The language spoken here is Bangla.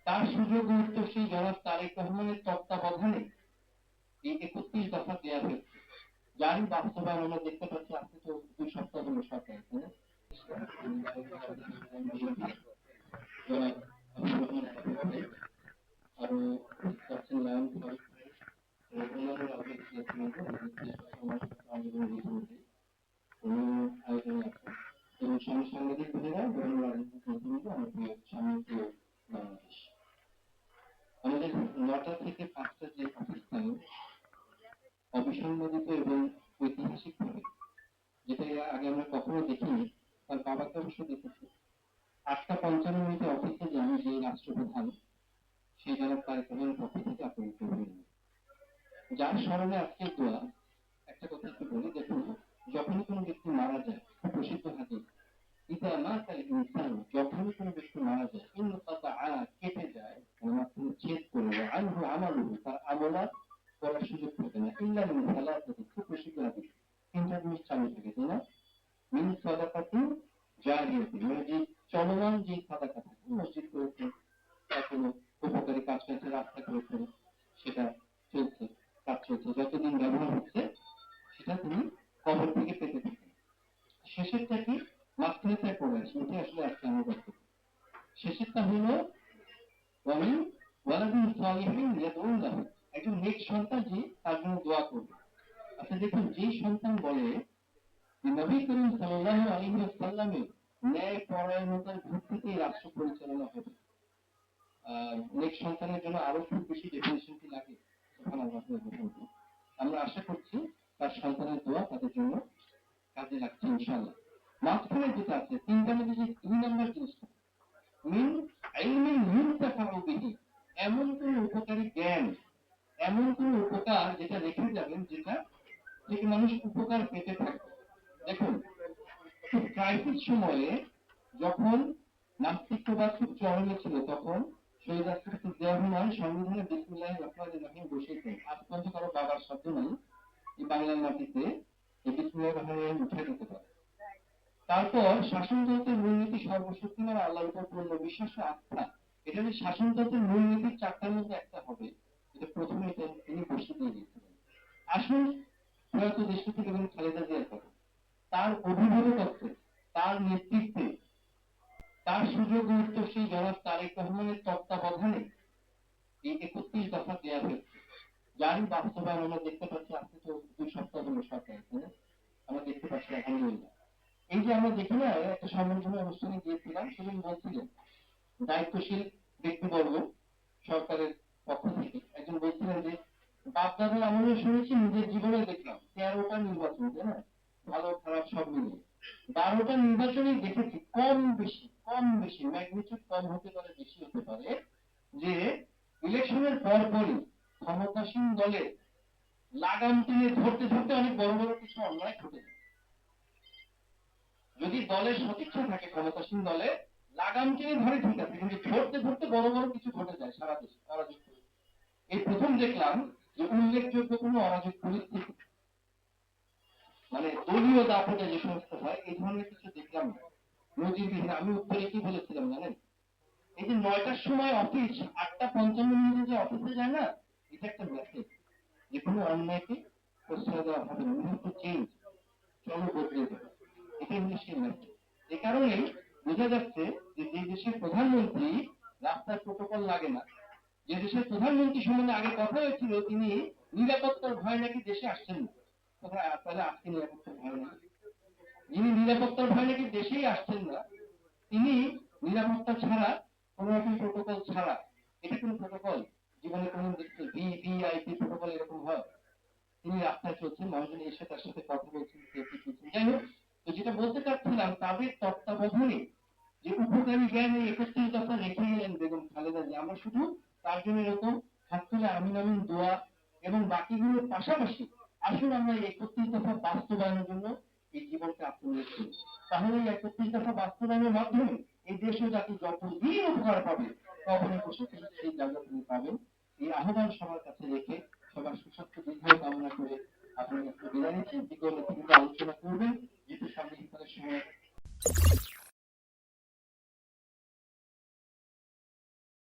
তার সুযোগ উত্তরসূরি জনাব তারেক রহমানের তত্ত্বাবধানে এই ৩১ দফা দেওয়া হয়েছে, যারই বাস্তবায়ন আমরা দেখতে পাচ্ছি। আজকে তো ২ সপ্তাহ হলো সরকার, আরো আছেন লায়ন ফারুক, অন্যান্য রাজনৈতিক আয়োজনে আছেন এবং সাংবাদিক ভাইরা বিভিন্ন রাজনৈতিক নেতৃবৃন্দ আমাদের সামনে বাংলাদেশ। আমাদের ৯টা থেকে ৫টা যে অবস্থান অবিসংবাদিত এবং ঐতিহাসিক ভাবে, যেটা আগে আমরা কখনো দেখিনি, তার বাবাকে অবশ্য দেখেছি। ৮টা ৫৫ অফিসে যান যে রাষ্ট্রপ্রধান, সেই জনাব তারেক রহমানের পক্ষ থেকে আপনাদের অভিনন্দন। যার স্মরণে আজকের দোয়া। একটা কথা একটু বলি, দেখুন, যখনই কোনো ব্যক্তি মারা যায়, খুব প্রসিদ্ধ হাদিস, ইদা মাতাল ইনসান, যখনই কোনো ব্যক্তি মারা যায়, ইনকাতা কেটে যায়, মানে মাঝখানে ছেদ করে যায়, আনহু আমালুহু, তার আমলাত করার সুযোগ থাকে না, ইল্লা মিন সালাসাতি, খুব প্রসিদ্ধ হাদিস, ৩টা জিনিস চালু থাকে, তাই না? মিন সাদাকাতিন জারিয়াতিন, মানে যে চলমান যে সাদাকা থাকে, মসজিদ করেছেন, কোনো উপকারী কাজ করেছে, রাস্তা করেছেন, সেটা চলছে, কাজ চলছে, যতদিন ব্যবহার হচ্ছে সেটা তিনি কবর থেকে পেতে থাকেন। শেষেরটা কি? মাঝখানেটা পড়ে আছে, ওটা আসলে আজকে আমরা দেখতে পাই। শেষেরটা হলো ওয়ামিন ওয়ালাদিন সালিহিন ইয়াদউন লাহু, একজন নেক সন্তান যে তার জন্য দোয়া করবে। আচ্ছা দেখুন, যেই সন্তান বলে যে নবী করিম সাল্লাল্লাহু আলাইহি ওয়াসাল্লামের ন্যায় পরায়ণতার ভিত্তিতে রাষ্ট্র পরিচালনা হবে, নেক সন্তানের জন্য আরো খুব বেশি ডেফিনেশন কি লাগে? আমরা আশা করছি তার সন্তানের দোয়া তাদের জন্য কাজে লাগছে ইনশাআল্লাহ। মাঝখানে যেটা আছে ৩টার মধ্যে যে ২ নম্বর জিনিসটা, মিন ইলমিন ইউনতাফাউ বিহি, এমন কোন উপকারী জ্ঞান, এমন কোন উপকার যেটা রেখে যাবেন, যেটা থেকে মানুষ উপকার পেতে থাকবে। দেখুন, খুব ক্রাইসিস সময়ে যখন নাস্তিকবাদ খুব চরমে ছিল, তখন শহীদ রাষ্ট্রপতি জিয়া রহমান সংবিধানে বিসমিল্লাহির রহমানির রহিম বসিয়েছেন। আজ পর্যন্ত কারো বাবার শব্দ নাই এই বাংলার মাটিতে এই বিসমিল্লাহির রহমানির রহিম উঠে দিতে পারে। তারপর শাসনতন্ত্রের মূলনীতি সর্বশক্তিমান আল্লাহর উপর পূর্ণ বিশ্বাস ও আস্থা, এটা যে শাসনতন্ত্রের মূলনীতির ৪টার মধ্যে একটা হবে, এটা প্রথমে তিনি বসিয়ে দিয়ে দিয়েছিলেন। আসুন প্রয়াত দেশপতি বেগম খালেদা জিয়ার কথা, তার অভিভাবকত্বে, তার নেতৃত্বে, তার সুযোগ উত্তরসূরি জনাব তারেক রহমানের তত্ত্বাবধানে এই ৩১ দফা দেওয়া হয়েছে, যারই বাস্তবায়ন আমরা দেখতে পাচ্ছি। আজকে তো ২ সপ্তাহ হলো সরকার, আমরা দেখতে পাচ্ছি আলহামদুলিল্লাহ। এই যে আমরা দেখি না, একটা সম্মানজনক অনুষ্ঠানে গিয়েছিলাম, সেদিন বলছিলেন দায়িত্বশীল ব্যক্তিবর্গ সরকারের পক্ষ থেকে একজন বলছিলেন যে বাপদাদার আমলে শুনেছি, নিজের জীবনে দেখলাম ১৩টা নির্বাচন, তাই না, ভালো খারাপ সব মিলিয়ে ১২টা নির্বাচনই দেখেছি কম বেশি ম্যাগনিটিউড কম হতে পারে, বেশি হতে পারে, যে ইলেকশনের পরপরই ক্ষমতাসীন দলের লাগাম টেনে ধরতে ধরতে অনেক বড় বড় কিছু অন্যায় ঘটে যায়। যদি দলের সদিচ্ছা থাকে, ক্ষমতাসীন দলে লাগাম টেনে ধরে ঠিক আছে, কিন্তু ধরতে ধরতে বড় বড় কিছু ঘটে যায় সারা দেশে, অরাজক পরিস্থিতি। এই প্রথম দেখলাম যে উল্লেখযোগ্য কোনো অরাজক পরিস্থিতি, মানে দলীয় দাপটে যে সমস্ত হয়, এই ধরনের কিছু দেখলাম না, নজিরবিহীন। আমি উত্তরে কি বলেছিলাম জানেন? এই যে ৯টার সময় অফিস, ৮টা ৫৫ যে অফিসে যায় না, এটা একটা মেসেজ যে কোনো অন্যায়কে প্রশ্রয় দেওয়া হবে না, মুহূর্ত চেঞ্জ, চলো বদলে দেবে, এটাই হলো সেই মেসেজ। এ কারণেই বোঝা যাচ্ছে যে যে দেশের প্রধানমন্ত্রী রাস্তার প্রোটোকল লাগে না, যে দেশের প্রধানমন্ত্রী সম্বন্ধে আগে কথা হয়েছিল তিনি নিরাপত্তার ভয় নাকি দেশে আসছেন না, তাহলে আজকে নিরাপত্তার ভয় নেই, যিনি নিরাপত্তার ভয় নাকি দেশেই আসছেন না, তিনি নিরাপত্তা ছাড়া, কোন রকম প্রোটোকল ছাড়া, এটা কোন প্রোটোকল জীবনে কোন দেখতে ভিভিআইপি প্রোটোকল এরকম হয়? তিনি রাস্তায় চলছেন, মানুষজন এসে তার সাথে কথা বলছেন, যাই হোক। তো যেটা বলতে চাচ্ছিলাম, তাদের তত্ত্বাবধানে যে উপকারী জ্ঞান এই ৩১ দফা রেখে গেলেন বেগম খালেদা জিয়া, আমরা শুধু তার জন্য এরকম হাত তুলে আমিন আমিন দোয়া এবং বাকিগুলোর পাশাপাশি আসুন আমরা এই ৩১ দফা বাস্তবায়নের জন্য এই জীবনকে আত্মনিয়োগ করি। তাহলে এই ৩১ দফা বাস্তবায়নের মাধ্যমে এই দেশ ও জাতি যতদিন উপকার পাবে, তখনই বসে সেই জায়গা তিনি পাবেন। এই আহ্বান সবার কাছে রেখে